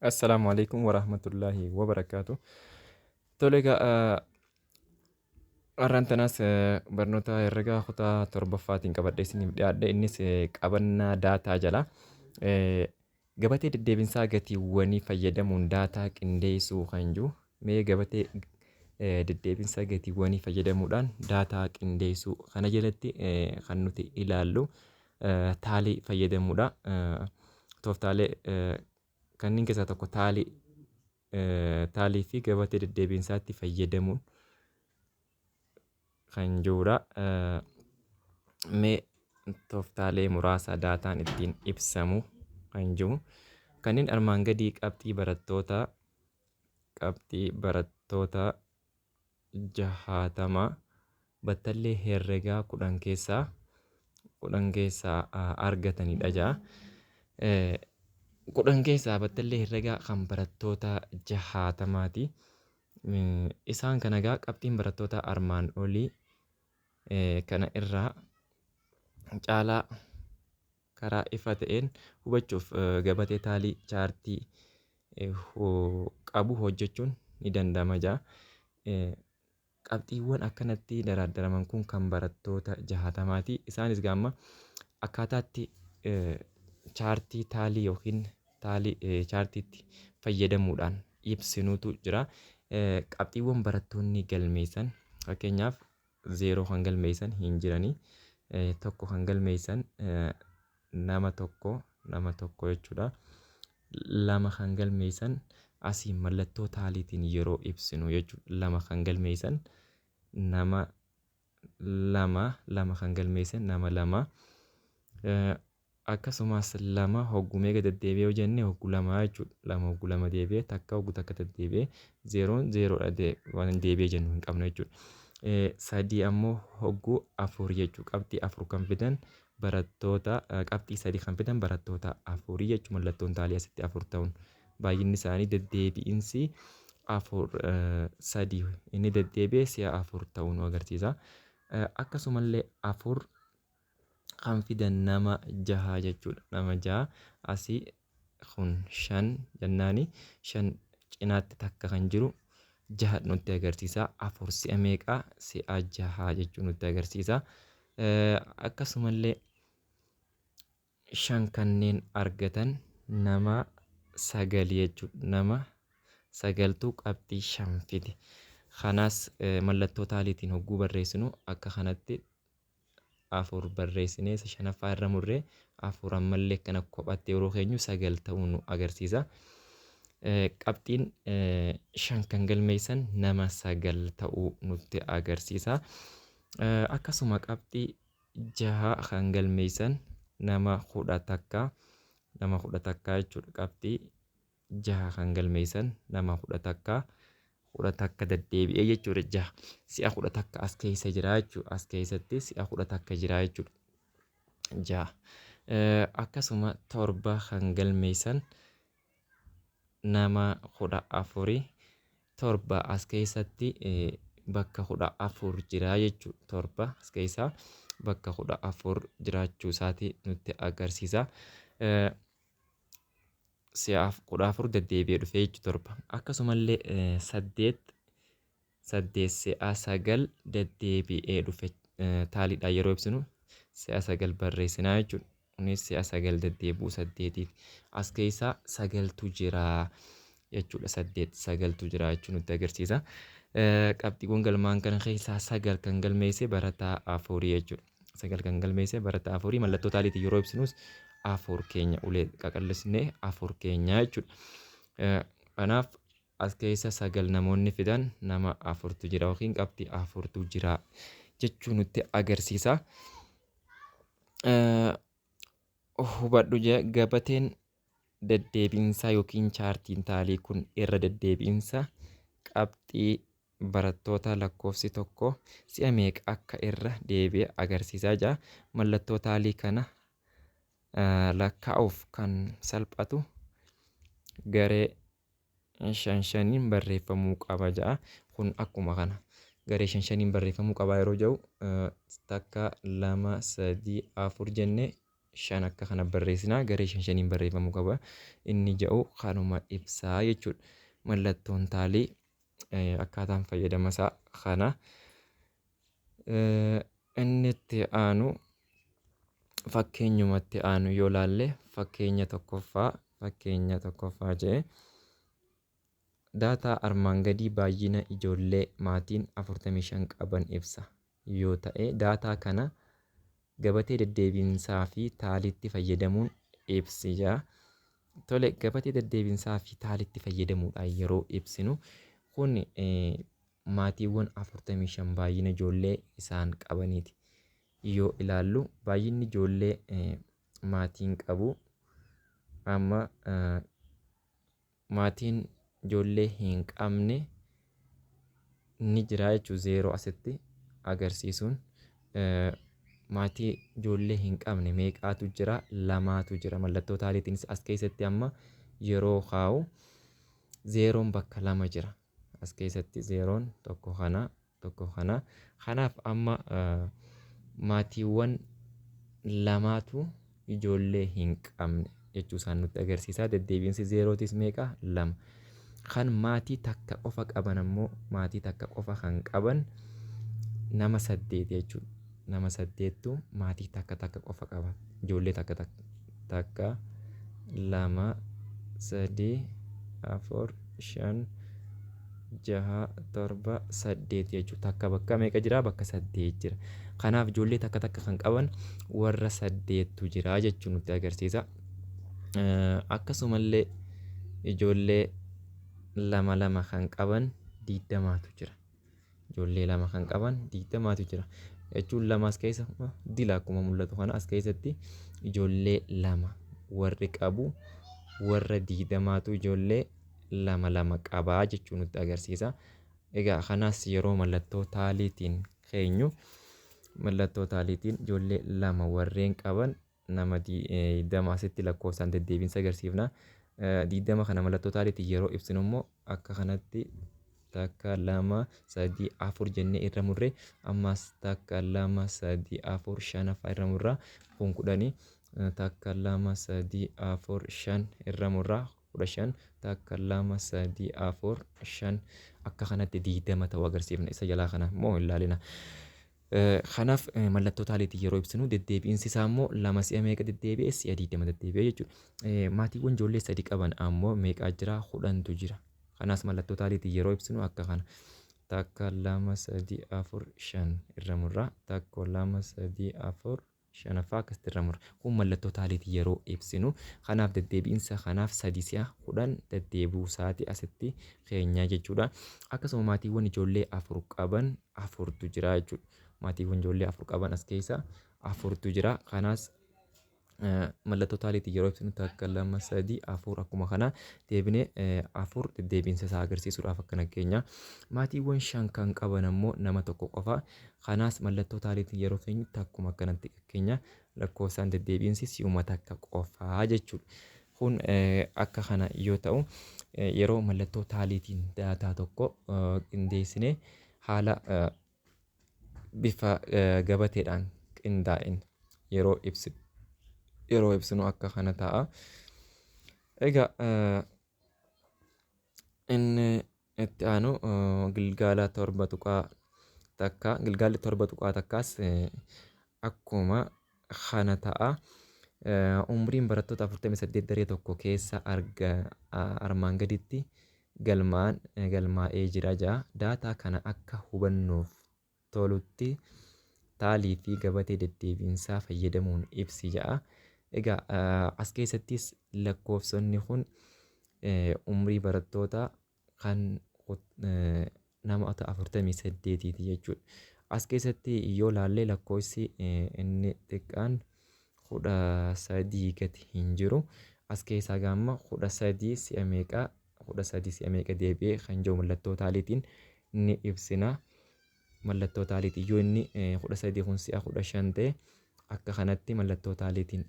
Assalamualaikum warahmatullahi wabarakatuh. Tole egaa har'aan tanas barnoota herregaa kutaa torbaffaatiin qabadhee isiniif dhiyaadhe. Innis qabannaa daataa jala. Gabatee deddeebinsaa gatiiwwanii fayyadamuun daataa qindeessuu kan jiru. Mee gabatee deddeebinsaa gatiiwwanii fayyadamuudhaan daataa qindeessuu kana jalatti kan nuti ilaallu taalii fayyadamuudha. Tooftaalee kanneen keessaa tokko taalii fi gabatee deddeebinsaatti fayyadamuun kan jirudha. Mee tooftaalee muraasa daataan ittiin ibsamu kan jiru. Kanneen armaan gadii qabxii barattoota 60 battallee herregaa 10 keessaa argatanidha ja'a. 10 keessaa battallee herregaa kan barattoota 60ti. Isaan kana egaa qabxiin barattoota armaan olii kana irraa caalaa karaa ifa ta'een hubachuuf gabatee taalii chaartii qabu hojjechuun ni danda'ama ja'a. Qabxiiwwan akkanatti daraddaraman kun kan barattoota 60ti. Isaanis gaamma akkaataatti chaartii taalii yookiin taalii chaartiitti fayyadamuudhaan ibsinuutu jira. Qabxiiwwan barattoonni galmeessan fakkeenyaaf 0 kan galmeessan hin jiranii. Tokko kan galmeessan nama tokko jechuudha. 2 kan galmeessan asii mallattoo taaliitiin yeroo ibsinu jechuudha. 2 kan galmeessan nama 2 kan galmeessan nama 2. Akkasumas 2 hoggumee gad deddeebi'ee yoo jenne hogguu 2 jechuudha. 2 hogguu 2 deebi'ee takka hogguu takka deddeebi'ee 0 0dha waan deebi'ee jennu hin qabnu jechuudha. 3 ammoo hogguu 4 jechuudha. Qabxii 4 kan fidan barattoota qabxii 3 kan fidan barattoota 4 jechuudha. Mallattoon taalii asitti 4 ta'uun baay'inni isaanii deddeebi'insi 3 inni deddeebi'ee si'a 4 ta'uu nu agarsiisa. Akkasumallee 4 kan fidan nama 6 jechuudha. Nama 6 asii kun 5 jennaani 5 cinaatti takka kan jiru 6 nutti agarsiisa. 4 si'a meeqaa? Si'a 6 jechuun nutti agarsiisa. Akkasumallee 5 kanneen argatan nama 9 jechuudha. Nama 9tu qabxii 5 fide. Kanaas mallattoo taaliitiin hogguu barreessinu akka kanatti 4 barreessinee 5ffaa irra murree 4 ammallee kana kophatti yeroo keenyu 9 ta'uu nu agarsiisa. Qabxiin 5 kan galmeessan nama 9 ta'uu nutti agarsiisa. Akkasuma qabxii 6 kan galmeessan nama 11 jechuudha. Qabxii 6 kan galmeessan nama 11 deddeebi'ee jechuudha. 6 si'a 11 as keessa jira jechuudha. As keessatti si'a 11 jira jechuudha. 6 akkasuma 7 kan galmeessan nama 14 7 as keessatti bakka 14 jira jechuudha. 7 as keessaa bakka 14 jiraachuu isaati nutti agarsiisa. Si'a 14 deddeebi'ee dhufee jechuudha. 7 akkasumallee 8 si'a 9 deddeebi'ee dhufe taaliidhaan yeroo ibsinu si'a 9 barreessinaa jechuudha. Kunis si'a 9 deddeebi'uu 8tiif as keessaa 9tu jira jechuudha. 9tu jira jechuun nutti agarsiisa. Qabxiiwwan galmaan kana keessaa 9 kan galmeesse barataa 4 jechuudha. 9 kan galmeesse barataa 4 mallattoo taaliitiin yeroo ibsinus 4 keenya ulee qaqallisnee 4 keenya jechuudha. Kanaaf as keessa 9 namoonni fidan nama 4tu jira yookiin qabxii 4tu jira jechuu nutti agarsiisa. Hubadhu gabateen deddeebiinsaa yookiin chaartiin taalii kun irra deddeebiinsa qabxii barattoota lakkoofsi tokko si'a meeqa akka irra deebi'e agarsiisaa jira. Mallattoo taalii kana lakkaa'uuf kan salphatu garee 5-5 barreeffamuu qaba ja'a. Kun akkuma kana garee 5-5 barreeffamuu qaba yeroo jedhu takka 2 3 4 jennee shan akka kana barreessinaa garee shan shaniin barreeffamuu qaba. Inni jedhu kanuma ibsaa jechuudha. Mallattoon taalii akkaataan fayyadama isaa kana. Inni itti aanu fakkeenyumatti aanu yoo laalle fakkeenya tokkoffaa jedhe daataa armaan gadii baay'ina ijoollee maatiin 45 qaban ibsa yoo ta'e daataa kana gabatee deddeebiinsaa fi taaliitti fayyadamuun ibsija. Tole gabatee deddeebiinsaa fi taaliitti fayyadamuudhaan yeroo ibsinu kun maatiiwwan 45 baay'ina ijoollee isaan qabaniiti. Yoo ilaallu baay'inni ijoollee maatiin qabu amma maatiin ijoollee hin qabne ni jira jechuu zeeroo asitti agarsiisuun maatii ijoollee hin qabne meeqaatu jira? Lamaatu jira. Mallattoo taaliitiinis as keessatti amma yeroo kaa'u zeeroon bakka lama jira. As keessatti zeeroon tokko kana. Kanaaf amma maatiiwwan lamaatu ijoollee hin qabne jechuu isaan nutti agarsiisa. Deddeebiinsi zeerootis meeqa? Lama. Kan maatii takka qofa qaban ammoo maatii takka qofa kan qaban nama 8 jechuudha. Nama 8tu maatii takka qofa qaba. Ijoollee takka 2 3 4 5 6 7 8 jechuudha. Takka bakka meeqa jira? Bakka 8 jira. Kanaaf ijoollee takka kan qaban warra 8tu jira jechuun nutti agarsiisa. Akkasumallee ijoollee lama kan qaban 20tu jira. Ijoollee 2 kan qaban 20tu jira. Jechuun lama as keessa dila akkuma mul'atu kana as keessatti ijoollee 2 warri qabu warra 20tu ijoollee 2 qabaa jechuun nutti agarsiisa. Egaa kanas yeroo mallattoo taaliitiin keenyu mallattoo taaliitiin ijoollee 2 warreen qaban nama 20 asitti lakkoofsaan deddeebiinsa agarsiifna. 20 kana mallattoo taaliitiin yeroo ibsinu immoo akka kanatti takka 2 3 4 jennee irra murree ammas takka 2 3 4 5 irra murraa kun 10 takka 2 3 4 5 irra murraa 15 takka 2 3 4 5 akka kanatti 20 ta'uu agarsiifna. Isa jalaa kana moo hin ilaalina. Kanaaf mallattoo taaliitiin yeroo ibsinu deddeebiinsi isaa immoo 2 si'a meeqa deddeebi'e? Si'a 20 deddeebi'e jechuudha. Maatiiwwan ijoollee 3 qaban ammoo meeqaa jira? 10tu jira. Kanas mallattoo taaliitiin yeroo ibsinu akka kana takka 2 3 4 5 irra murraa takka 2 3 4 5 akkasitti irra murra. Kun mallattoo taaliitiin yeroo ibsinu kanaaf deddeebiinsa kanaaf 3 si'a 10 deddeebi'uu isaati asitti keenyaa jechuudha. Akkasuma maatiiwwan ijoollee 4 qaban 4tu jira jechuudha. Maatiiwwan ijoollee 4 qaban as keessa 4tu jira. Kanas mallattoo taaliitiin yeroo ibsinu takka 2 3 4 akkuma kana deebinee 4 deddeebiinsa isaa agarsiisuudhaaf akkana keenya. Maatiiwwan 5 kan qaban ammoo nama tokko qofa. Kanas mallattoo taaliitiin yeroo keenyu takkuma akkanatti keenya lakkoofsaan deddeebiinsi si'uma takka qofaa jechuudha. Kun akka kana yoo ta'u yeroo mallattoo taaliitiin daataa tokko qindeessinee haala bifa gabateedhaan qindaa'een yeroo ibsinu akka kana ta'a. Egaa inni itti aanu gilgaala 7 tuqaa takka gilgaalli 7 tuqaa takkaas akkuma kana ta'a. Umriin barattoota 48 daree tokko keessa armaan gaditti galmaa'ee jira ja'a. Daataa kana akka hubannuuf tolutti taalii fi gabatee deddeebiinsaa fayyadamuun ibsi ja'a. Egaa as keessattis lakkoofsonni kun umrii barattoota kan nama 48ti jechuudha. As keessatti yoo laallee lakkoofsi inni xiqqaan 13 gati hin jiru. As keessaa gaamma 13 si'a meeqa deebi'ee kan jiru mallattoo taaliitiin ni ibsina. Mallattoo taaliitiin yoo inni 13 kun si'a 15 ta'e akka kanatti mallattoo taaliitiin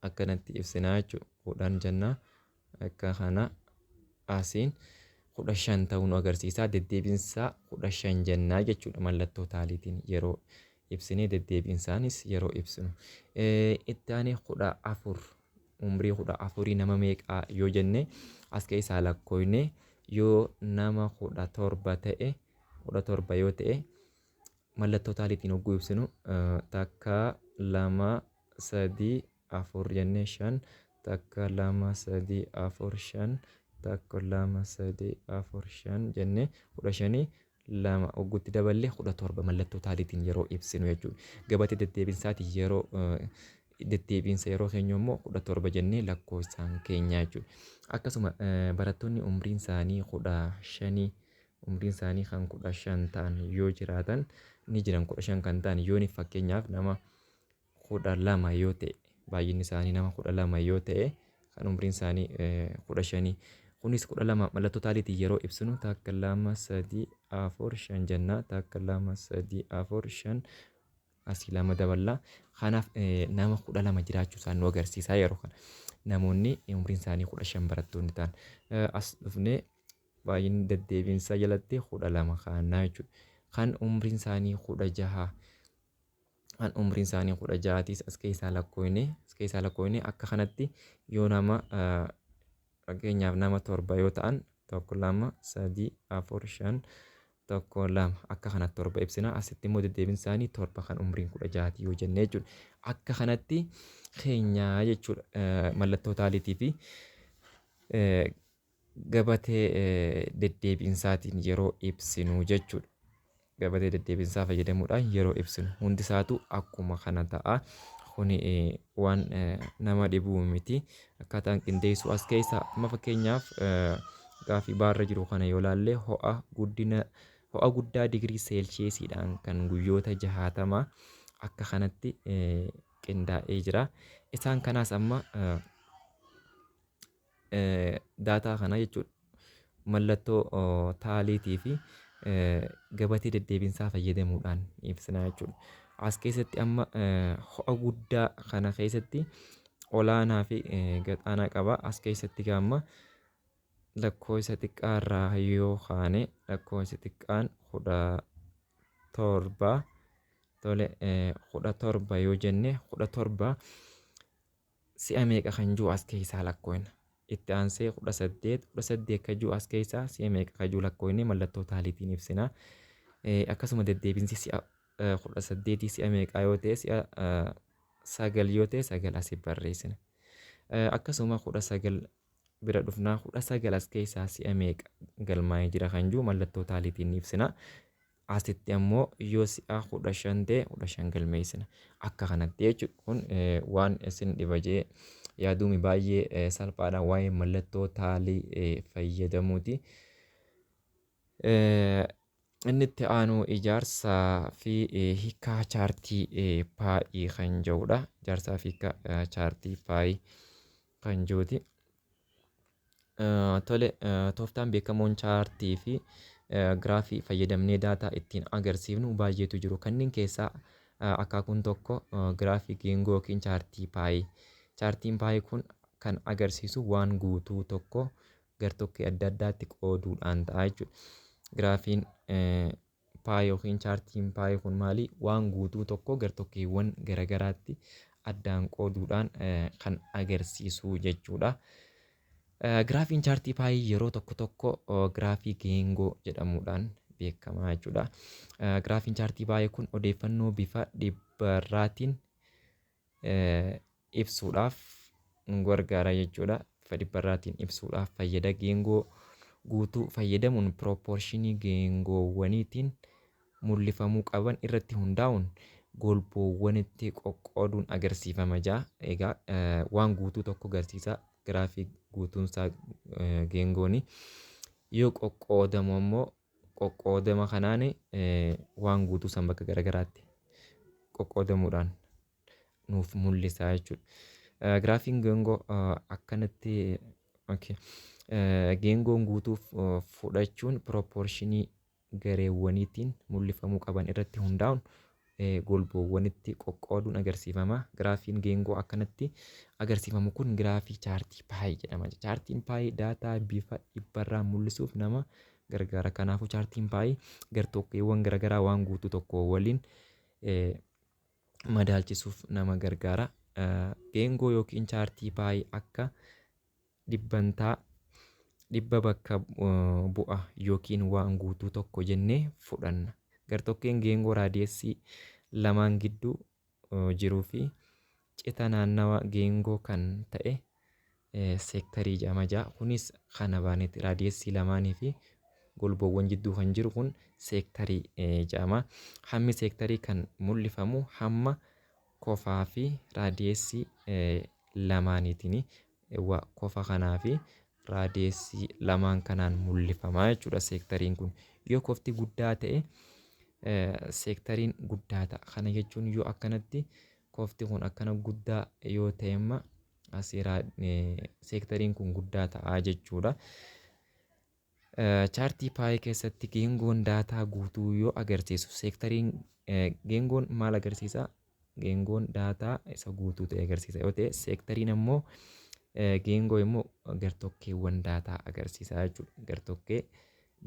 akkanatti ibsinaa jechuudha. 10 jennaa akka kana asiin 15 ta'uu nu agarsiisa. Deddeebiinsa 15 jennaa jechuudha mallattoo taaliitiin yeroo ibsinee deddeebiinsaanis yeroo ibsinu. Itti aanee 14 umrii 14 nama meeqaa yoo jenne as keessaa lakkoofne yoo nama 17 ta'e 17 yoo ta'e mallattoo taaliitiin hogguu ibsinu takka 2 3 4 jennee 5 takka 2 3 4 5 takka 2 3 4 5 jennee 15 lama ogguutti daballee 17 mallattoo taaliitiin yeroo ibsinu jechuudha. Gabatee deddeebiinsaati yeroo deddeebiinsa yeroo keenya immoo 17 jennee lakkoofsaan keenya jechuudha. Akkasuma barattoonni umriin isaanii 15 umriin isaanii kan 15 ta'an yoo jiraatan ni jiran 15 kan ta'an yoo ni fakkeenyaaf nama 12 yoo ta'e baay'inni isaanii nama 12 yoo ta'e kan umriin isaanii 15 kunis 12 mallattoo taaliitiin yeroo ibsinu takka 2 3 4 5 jennaa takka 2 3 4 5 asii lama daballaa kanaaf nama 12 jiraachuu isaan nu agarsiisaa yeroo kana namoonni umriin isaanii 15 barattoonni ta'an as dhufnee baay'inni deddeebiinsaa jalatti 12 kaannaa jechuudha. Kan umriin isaanii 16 kan umriin isaanii 16 as keessaa lakkoofne akka kanatti yoo nama fakkeenyaaf nama 7 yoo ta'an 1 2 3 4 5 tokko lama akka kanatti 7 ibsina asitti immoo deddeebiin isaanii 7 kan umriin 16 yoo jenne jechuudha. Akka kanatti keenyaa jechuudha mallattoo taaliitii fi gabatee deddeebiinsaatiin yeroo ibsinu jechuudha. Gabatee deddeebiinsaa fayyadamuudhaan yeroo ibsinu hundi isaatu akkuma kana ta'a. Kuni waan nama dhibuu miti akkaataan qindeessu as keessa amma fakkeenyaaf gaafii baarra jiru kana yoo laalle ho'a guddaa digirii seelsheesiidhaan kan guyyoota 60 akka kanatti qindaa'ee jira. Isaan kanaas amma daataa kana jechuudha mallattoo taaliitii fi gabatee deddeebiinsaa fayyadamuudhaan ibsina jechuudha. As keessatti amma ho'a guddaa kana keessatti olaanaa fi gadaanaa qaba. As keessatti amma lakkoofsa xiqqaarraa yoo kaane lakkoofsi xiqqaan 17 tole 17 yoo jenne 17 si'a meeqa kan jiru as keessaa lakkoofna. Itti aansee 18 kan jiru as keessaa si'a meeqa kan jiru lakkoofne mallattoo taaliitiin ibsina. Akkasuma deddeebiinsi si'a 18 si'a meeqaa yoo ta'e si'a 9 yoo ta'e 9 asii barreessina. Akkasuma 19 bira dhufnaa 19 as keessaa si'a meeqa galmaa'ee jira kan jiru mallattoo taaliitiin ibsina. Asitti ammoo yoo si'a 15 ta'e 15 galmeessina. Akka kanatti jechuudha. Kun waan isin dhiba jee yaaduun baay'ee salphaadha waa'ee mallattoo taalii fayyadamuuti. Inni itti aanu ijaarsaa fi hiikaa chaartii paayii kan jedhudha. Ijaarsaa fi hiikaa chaartii paayii kan jedhuti. Tole tooftaan beekamoon chaartii fi giraafii fayyadamnee daataa ittiin agarsiifnu baay'eetu jiru. Kanneen keessaa akaakuun tokko giraafii geengoo yookiin chaartii paayii. Chaartiin paayii kun kan agarsiisu waan guutuu tokko gartokkee adda addaatti qooduudhaan ta'a jechuudha. Giraafiin paayii yookiin chaartiin paayii kun maali? Waan guutuu tokko gartokkeewwan garagaraatti addaan qooduudhaan kan agarsiisu jechuudha. Giraafiin chaartii paayii yeroo tokko giraafii geengoo jedhamuudhaan beekama jechuudha. Giraafiin chaartii paayii kun odeeffannoo bifa dhibbarraatiin ibsuudhaaf gargaara jechuudha. Bifa dhibbarraatiin ibsuudhaaf fayyada. Geengoo guutuu fayyadamuun pirooporshinii geengoowwaniitiin mul'ifamuu qaban irratti hundaa'uun golboowwanitti qoqqooduun agarsiifama jaa. Egaa waan guutuu tokko agarsiisa. Giraafii guutuunsaa geengooni yoo qoqqoodamu ammoo qoqqoodama kanaan waan guutuu san bakka garagaraatti qoqqoodamuudhaan nuuf mul'isa jechuudha. Giraafiin geengoo akkanatti geengoon guutuu fudhachuun pirooporshinii gareewwaniitiin mul'ifamuu qaban irratti hundaa'uun golboowwanitti qoqqooduun agarsiifama. Giraafiin geengoo akkanatti agarsiifamu kun giraafii chaartii paayii jedhama. Chaartiin paayii daataa bifa dhibbarraan mul'isuuf nama gargaara. Kanaafuu chaartiin paayii gartokkeewwan garagaraa waan guutuu tokko waliin madaalchisuuf nama gargaara. Geengoo yookiin chaartii paayii akka dhibbantaa dhibba bakka bu'a yookiin waan guutuu tokko jennee fudhanna. Gartokkeen geengoo raadiyeessii lamaan gidduu jiruu fi cita naannawa geengoo kan ta'e seektarii jedhama ja'a. Kunis kana baanetti raadiyeessii lamaanii fi golboowwan jidduu kan jiru kun seektarii jedhama. Hammi seektarii kan mul'ifamu hamma kofaa fi raadiyeessii lamaaniitiin kofa kanaa fi raadiyeessii lamaan kanaan mul'ifamaa jechuudha seektariin kun. Yoo kofti guddaa ta'e seektariin guddaa ta'a. Kana jechuun yoo akkanatti kofti kun akkana guddaa yoo ta'emma seektariin kun guddaa ta'a jechuudha. Chaartii paayii keessatti geengoon daataa guutuu yoo agarsiisu seektariin geengoon maal agarsiisa? Geengoon daataa isa guutuu ta'e agarsiisa yoo ta'e seektariin ammoo geengoo immoo gartokkeewwan daataa agarsiisa jechuudha. Gartokkee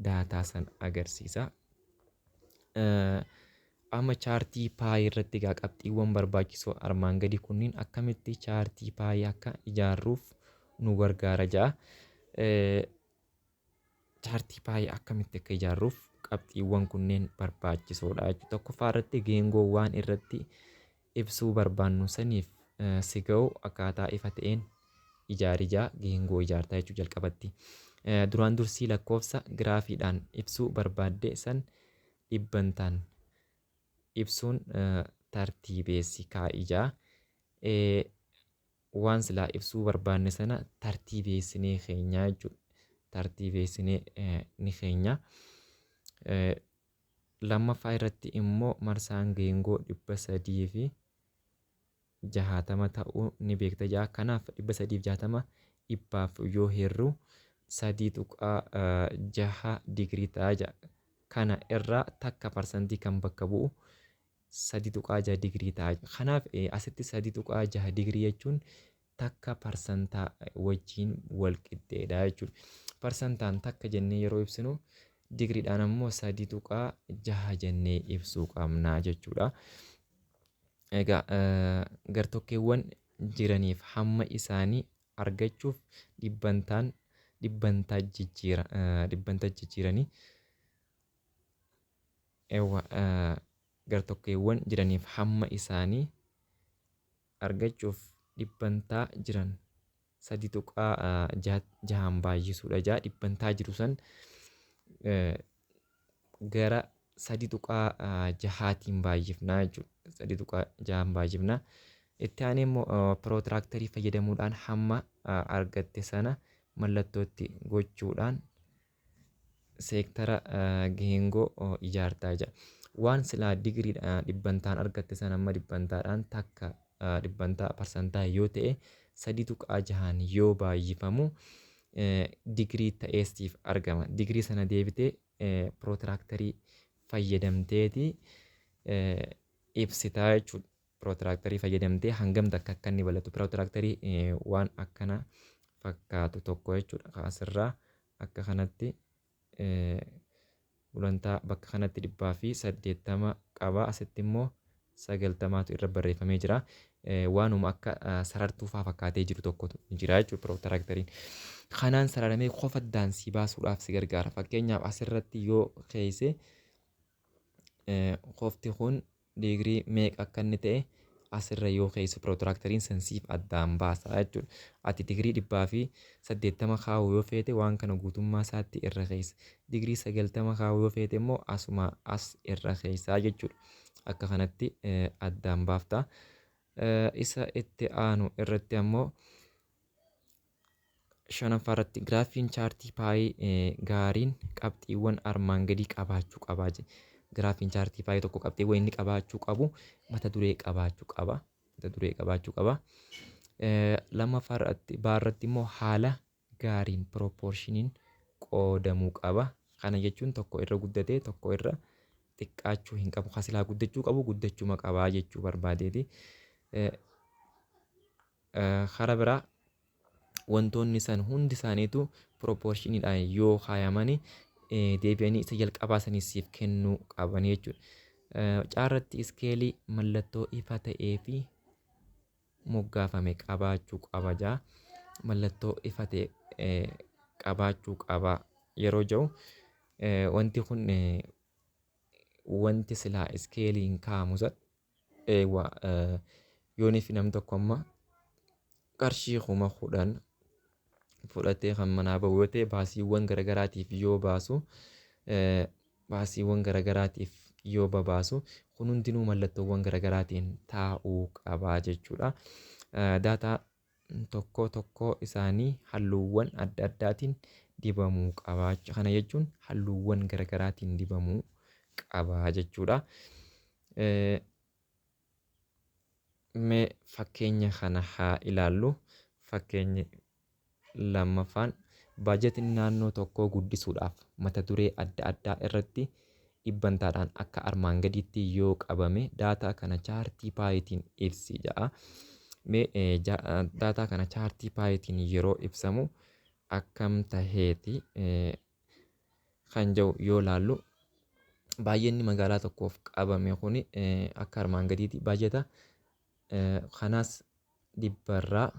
daataa san agarsiisa. Amma chaartii paayii irratti egaa qabxiiwwan barbaachisoo armaan gadi kunniin akkamitti chaartii paayii akka ijaarruuf nu gargaara ja'a. Chaartii paayii akkamitti akka ijaarruuf qabxiiwwan kunneen barbaachisoodha jechuudha. Tokkoffaa irratti geengoo waan irratti ibsuu barbaannu saniif si ga'u akkaataa ifa ta'een ijaarijaa geengoo ijaartaa jechuu jalqabatti. Duraan dursii lakkoofsa giraafiidhaan ibsuu barbaadde san dhibbantaan ibsuun tartiibeessi kaa'ijaa. Waan silaa ibsuu barbaanne sana tartiibeessinee keenyaa jechuudha. Tartiibeessinee ni keenya. Lammaffaa irratti immoo marsaan geengoo 360 ta'uu ni beekta ja'a. Kanaaf 360 dhibbaaf yoo heerru 3.6 digirii ta'a ja'a. Kana irraa takka parsantii kan bakka bu'u 3.6 digirii ta'a. Kanaaf asitti 3.6 digirii jechuun takka parsantaa wajjin wal qixxeedha jechuudha. Parsantaan takka jennee yeroo ibsinu digiriidhaan ammoo 3.6 jennee ibsuu qabna jechuudha. Egaa gartokkeewwan jiraniif hamma isaanii argachuuf dhibbantaa jijjiiranii gartokkeewwan jiraniif hamma isaanii argachuuf dhibbantaa jiran 3.6 baay'isuudha ja'a. Dhibbantaa jiru san gara 3.6tiin baay'ifnaa jechuudha. 3.6 baay'ifna. Itti aanee immoo pirootiraktarii fayyadamuudhaan hamma argatte sana mallattootti gochuudhaan seektara geengoo ijaartaa jira. Waan silaa digiriidhaan dhibbantaan argatte sana amma dhibbantaadhaan takka dhibbantaa parsantaa yoo ta'e 3.6 yoo baay'ifamu digirii ta'eestiif argama. Digirii sana deebitee pirootiraktarii fayyadamteeti ibsitaa jechuudha. Pirootiraktarii fayyadamtee hangam takka akka inni bal'atu pirootiraktarii waan akkana fakkaatu tokko jechuudha. Asirraa akka kanatti gulantaa bakka kanatti 180 qaba. Asitti immoo 90tu irra barreeffamee jira. Waanuma akka sarartuu fa'aa fakkaatee jiru tokkotu jira jechuudha pirootirakteriin. Kanaan sararamee qofa daansii baasuudhaaf si gargaara. Fakkeenyaaf asirratti yoo keeyse qofti kun digirii meeqa akka inni ta'e asirra yoo keeyse pirootirakteriin sansiif addaan baasa jechuudha. Ati digirii 180 kaa'uu yoo feete waan kana guutummaa isaatti irra keeysa. Digirii 90 kaa'uu yoo feete immoo asuma as irra keeysaa jechuudha. Akka kanatti addaan baafta. Isa itti aanu irratti ammoo shanaffaa irratti giraafiin chaartii paayii gaariin qabxiiwwan armaan gadii qabaachuu qabaa jedhe. Giraafiin chaartii paayii tokko qabxiiwwan inni qabaachuu qabu mata duree qabaachuu qaba. Lammaffaa irratti immoo haala gaariin piroopoorshiniin qoodamuu qaba. Kana jechuun tokko irra guddatee tokko irra xiqqaachuu hin qabu. Kasilaa guddachuu qabu guddachuma qabaa jechuu barbaadeeti. Karaa biraa wantoonni san hundi isaaniitu piroopoorshiniidhaan yoo kaayamanii deebi'anii isa jalqabaa saniif kennuu qaban jechuudha. Caarratti iskeelii mallattoo ifa ta'ee fi moggaafame qabaachuu qaba jaa. Mallattoo ifa ta'e qabaachuu qaba yeroo jedhu wanti kun wanti silaa iskeeliin kaa'amu yoonii fi nam tokko amma qarshii 10,000 fudhatee kan manaa bahu yoo ta'e baasiiwwan garagaraatiif yoo baasu baasiiwwan garagaraatiif yoo babaasu kun hundinuu mallattoowwan garagaraatiin taa'uu qabaa jechuudha. Daataa tokko tokko isaanii halluuwwan adda addaatiin dibamuu qabaa. Kana jechuun halluuwwan garagaraatiin dibamuu qabaa jechuudha. Mee fakkeenya kana haa ilaallu. Fakkeenyi lammaffaan baajetiin naannoo tokkoo guddisuudhaaf mata duree adda addaa irratti dhibbantaadhaan akka armaan gadiitti yoo qabame daataa kana chaartii paayitiin ibsi jedha. Mee daataa kana chaartii paayitiin yeroo ibsamu akkam taheeti kan jedhu yoo ilaallu, baay'inni magaalaa tokkoof qabame kuni akka armaan gadiitti baajeta kanaas dhibbarraa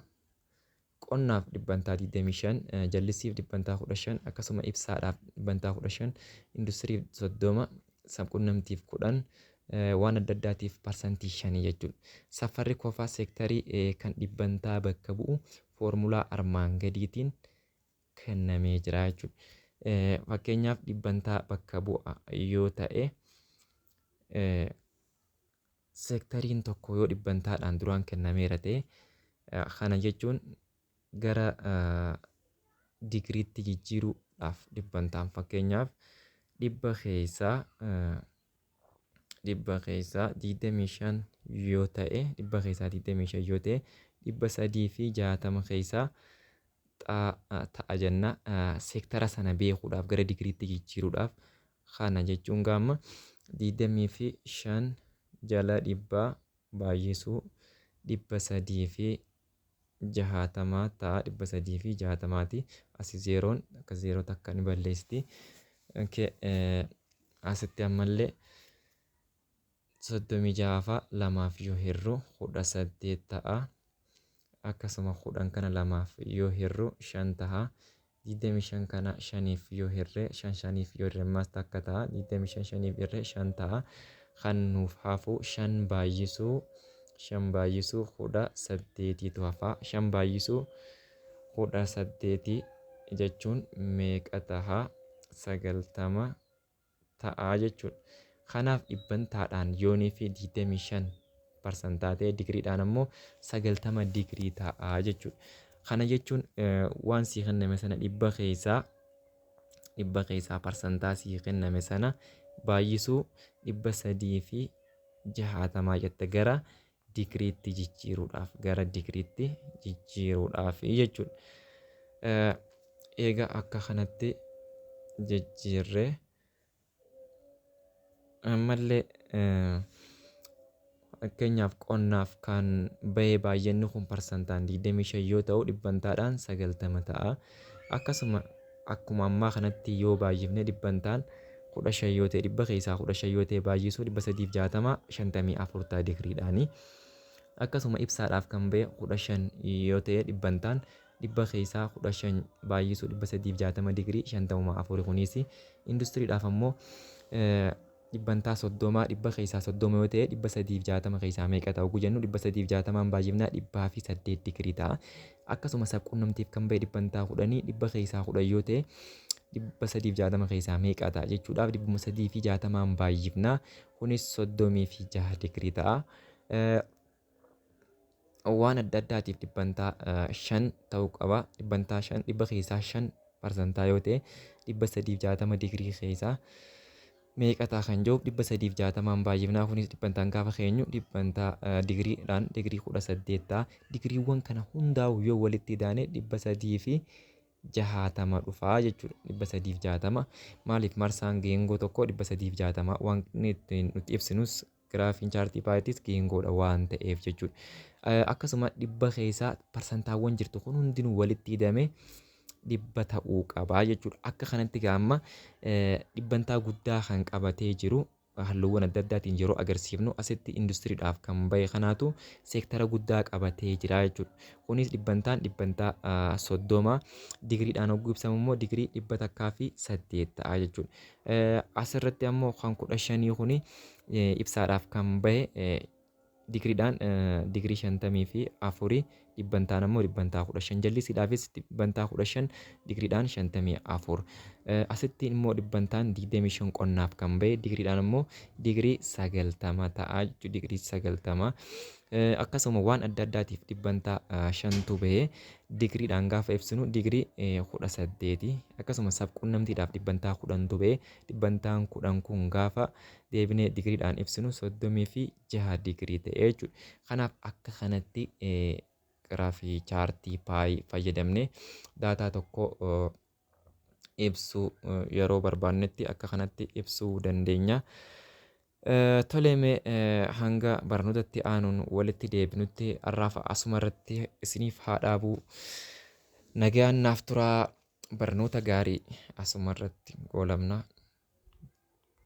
qonnaaf dhibbantaa 25, jallisiif dhibbantaa 15, akkasuma ibsaadhaaf dhibbantaa 15, industiriif 30, sabquunnamtiif 10, waan adda addaatiif parsantii 5 jechuudha. Safarri kofaa seektarii kan dhibbantaa bakka bu'u foormulaa armaan gadiitiin kennamee jira jechuudha. Fakkeenyaaf dhibbantaa bakka bu'a yoo ta'e seektariin tokko yoo dhibbantaadhaan duraan kennameera ta'e kana jechuun gara digiriitti jijjiiruudhaaf dhibbantaan fakkeenyaaf dhibba keessaa 25 yoo ta'e 360 keessaa ta'a jenna. Seektara sana beekuudhaaf gara digiriitti jijjiiruudhaaf kana jechuun gaamma 25 jala dhibbaa baay'isuu 360 ta'a. 360ti asi zeeroon akka zeeroo takka ni balleessiti. Asitti ammallee 36 lamaaf yoo hirru 18 ta'a. Akkasuma 10 kana lamaaf yoo hirru 5 ta'a. 25 kana 5f yoo hirre 5f yoo hirre ammas takka ta'a. 25 5f hirre 5 ta'a. Kan nuuf hafu 5 baay'isuu 18tu hafa. 5 baay'isuu 18 jechuun meeqa ta'a? 90 ta'a jechuudha. Kanaaf dhibbantaadhaan yoonii fi 25% ta'e digiriidhaan ammoo 90 digirii ta'a jechuudha. Kana jechuun waan sii kenname sana dhibba keessaa parsantaa sii kenname sana baay'isuu 360 jette gara digiriitti jijjiiruudhaaf jechuudha. Egaa akka kanatti jijjiirree ammallee fakkeenyaaf qonnaaf kan bahee baay'inni kun parsantaan 25 yoo ta'u dhibbantaadhaan 90 ta'a. Akkasuma akkuma ammaa kanatti yoo baay'ifne dhibbantaan 15 yoo ta'e dhibba keessaa 15 yoo ta'e baay'isuu 360 54 ta'a digiriidhaani. Akkasuma ibsaadhaaf kan bahe 15 yoo ta'e dhibbantaan dhibba keessaa 15 baay'isuu 360 digirii 54 kunis. Industiriidhaaf ammoo dhibbantaa 30 dhibba keessaa 30 yoo ta'e 360 keessaa meeqa ta'u jennu 360 baay'ifnaa 108 digirii ta'a. Akkasuma sabquunnamtiif kan bahe dhibbantaa 10 dhibba keessaa 10 yoo ta'e 360 keessaa meeqa ta'a jechuudhaaf 360 baay'ifnaa kunis 36 digirii ta'a. Waan adda addaatiif dhibbantaa 5 ta'uu qaba. Dhibbantaa 5 dhibba keessaa 5% yoo ta'e 360 digirii keessaa meeqa ta'a kan jiru 360 baay'ifnaa kunis dhibbantaan gaafa keenyu dhibbantaa digiriidhaan digirii 18 ta'a. Digiriiwwan kana hundaa'u yoo walitti daane 360 dhufaa jechuudha. 360 maaliif marsaan geengoo tokko 360 waan ittiin nuti ibsinus giraafiin chaartii paayitis geengoodha waan ta'eef jechuudha. Akkasuma dhibba keessaa parsantaawwan jirtu kun hundinuu walitti hidhamee dhibba ta'uu qabaa jechuudha. Akka kanatti gaamma dhibbantaa guddaa kan qabatee jiru halluuwwan adda addaatiin yeroo agarsiifnu asitti industiriidhaaf kan bahe kanaatu seektara guddaa qabatee jira jechuudha. Kunis dhibbantaa 30 digriidhaan hogguu ibsamu immoo digirii 108 ta'a jechuudha. Asirratti ammoo kan 15 kuni ibsaadhaaf kan bahe digriidhaan digirii 54 dhibbantaan ammoo dhibbantaa 15 jallisiidhaafis dhibbantaa 15 digriidhaan 54 asitti immoo dhibbantaan 25 qonnaaf kan bahe digriidhaan ammoo digirii 90 ta'a jechuudha. Digirii 90 akkasuma waan adda addaatiif dhibbantaa 5tu bahee digriidhaan gaafa ibsinu digirii 18 akkasuma sabquunnamtiidhaaf dhibbantaa 10tu bahee dhibbantaan 10 kun gaafa deebinee digriidhaan ibsinu 36 digirii ta'e jechuudha. Kanaaf akka kanatti giraafii chaartii paayii fayyadamnee daataa tokko ibsuu yeroo barbaannetti akka kanatti ibsuu dandeenya. Toleemee hanga barnootatti aanuun walitti deebinutti har'aaf asuma irratti isiniif haa dhaabuu. Nagaan naaf turaa barnoota gaarii asuma irratti goolabna.